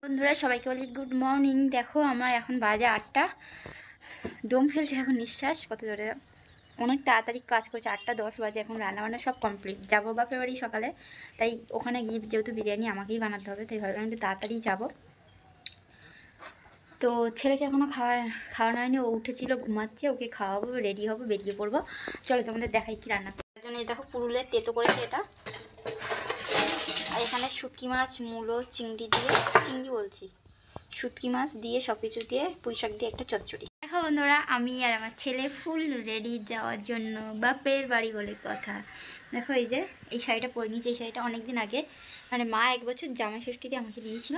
বন্ধুরা সবাইকে বলি গুড মর্নিং। দেখো আমার এখন বাজে 8টা, দম ফেলছে এখন নিঃশ্বাস কত জোরে, অনেক তাড়াতাড়ি কাজ করছে। 8টা 10 বাজে, এখন রান্নাবান্না সব কমপ্লিট। যাবো বাপের বাড়ি সকালে, তাই ওখানে গিয়ে যেহেতু বিরিয়ানি আমাকেই বানাতে হবে, তাই ভাবলাম একটু তাড়াতাড়ি যাবো। তো ছেলেকে এখনও খাওয়ানো হয়নি, ও উঠেছিল ঘুমাচ্ছে, ওকে খাওয়াবো, রেডি হবো, বেরিয়ে পড়বো। চলো তোমাদের দেখাই কি রান্না করার জন্য। দেখো পুরুলের তেতো করেছে এটা, আর এখানে শুটকি মাছ, মূলো, শুটকি মাছ দিয়ে সব কিছু দিয়ে পুঁই শাক দিয়ে একটা চচ্চড়ি। দেখো বন্ধুরা, আমি আর আমার ছেলে ফুল রেডি যাওয়ার জন্য বাপের বাড়ি বলে কথা। দেখো এই যে এই শাড়িটা পরে নিয়েছি, এই শাড়িটা অনেকদিন আগে মানে মা 1 বছর জামাই ষষ্ঠীতে আমাকে দিয়েছিল।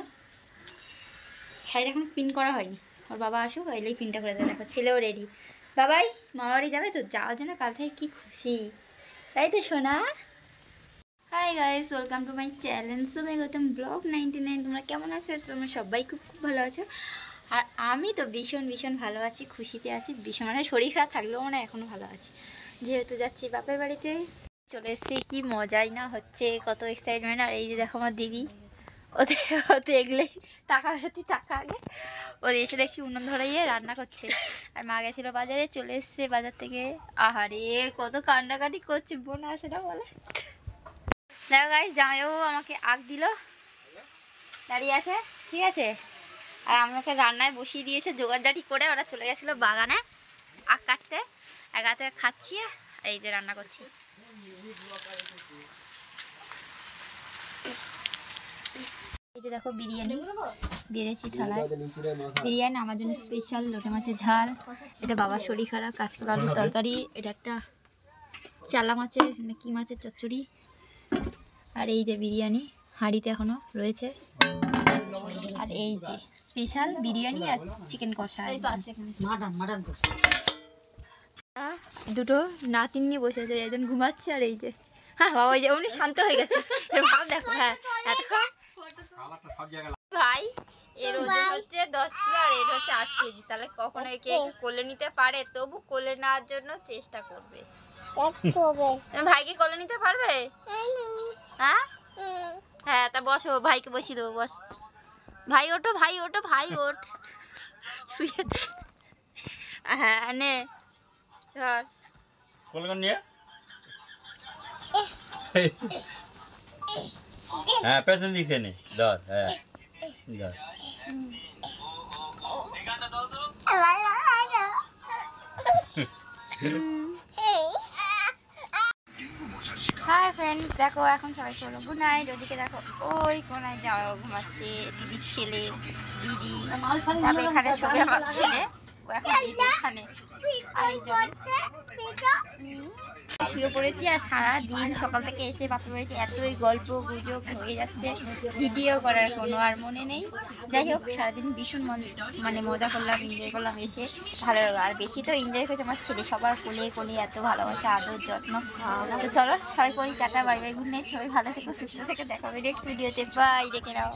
শাড়িটা এখন পিন করা হয়নি, ওর বাবা আসুক এলেই পিনটা করে দেবে। দেখো ছেলেও রেডি, বাবাই মামা বাড়ি যাবে তো, যাওয়ার জন্য কাল থেকে কি খুশি, তাই তো শোনা। Hi guys, welcome to my channel সুমে গৌতম ব্লগ 99। তোমরা কেমন আছো? তোমরা সবাই খুব ভালো আছো, আর আমি তো ভীষণ ভালো আছি, খুশিতে আছি ভীষণ। মানে শরীর খারাপ থাকলেও মানে এখনও ভালো আছি, যেহেতু যাচ্ছি বাপের বাড়িতে। চলে এসেছি, কি মজাই না হচ্ছে, কত এক্সাইটমেন্ট। আর এই যে দেখো আমার দিদি, ও দেখলেই টাকা আগে ও এসে দেখছি উনুন ধরাইয়ে রান্না করছে। আর মা গেছিলো বাজারে, চলে এসছে বাজার থেকে। আহারে কত কান্নাকাটি করছে, বোন আসে না বলে। দেখো গাইস, জামাইবাবু আমাকে আগ দিল, দাঁড়িয়ে আছে, ঠিক আছে। আর আমাকে রান্নায় বসিয়ে দিয়েছে, জোগাড়জাটি করে ওরা চলে গেছিলো বাগানে আগ কাটতে। এগাতে খাচ্ছি আর এই যে রান্না করছি। এই যে দেখো বিরিয়ানি বেড়েছি থালায়, বিরিয়ানি আমার জন্য স্পেশাল, লোটে মাছের ঝাল। এটা বাবার শরীর খারাপ, কাঁচকলা আলুর তরকারি, এটা একটা চালা মাছের কি মাছের চচ্চড়ি। আর এই যে বিরিয়ানি হাঁড়িতে এখনো রয়েছে। আর এই যে স্পেশাল বিরিয়ানি আর চিকেন কষা দুটো নাতিন নিয়ে বসে আছে, একজন ঘুমাচ্ছে আর এই যে হ্যাঁ বাবা ওই যে উনি শান্ত হয়ে গেছে। ভাব দেখো, হ্যাঁ ভাই এর ওজন হচ্ছে 10 কিলো আর এর হচ্ছে 8 কেজি। তাহলে কখনো একে কোলে নিতে পারে, তবু কোলে নেওয়ার জন্য চেষ্টা করবে। ভাইকে কোলে নিতে পারবে? হ্যাঁ হ্যাঁ, তা বসো, ভাইকে বসিয়ে দেবো, বস। ভাই ওঠো, ভাই ওঠো, ভাই ওঠ। হ্যাঁ নে ধর কোলগন নিয়ে, হ্যাঁ পেছন দিকে নে, ধর, হ্যাঁ ধর। হাই ফ্রেন্ডস, দেখো এখন সবাই চলো গুড নাইট। ওদিকে দেখো ওই কোনায় যাওয়া ঘুমাচ্ছে দিদির ছেলে, দিদি। তারপরে এখানে শোবে আমার ছেলে, ও এখন এখানে। আর এই জন্য শুয়ে পড়েছি। আর সারাদিন সকাল থেকে এসে বাপের বাড়িতে এতই গল্প গুজব হয়ে যাচ্ছে, ভিডিও করার কোনো আর মনে নেই। যাই হোক, সারাদিন ভীষণ মানে মজা করলাম, এনজয় করলাম, এসে ভালো লাগলো। আর বেশি তো এনজয় করেছে আমার ছেলে, সবার কোলে কোলে এত ভালোবাসা, আদর যত্ন। তো চলো সবাই করি tata, bye bye, good night. সবাই ভালো থেকো, সুস্থ থেকে, দেখা হবে নেক্সট ভিডিওতে। বাই, দেখে নাও।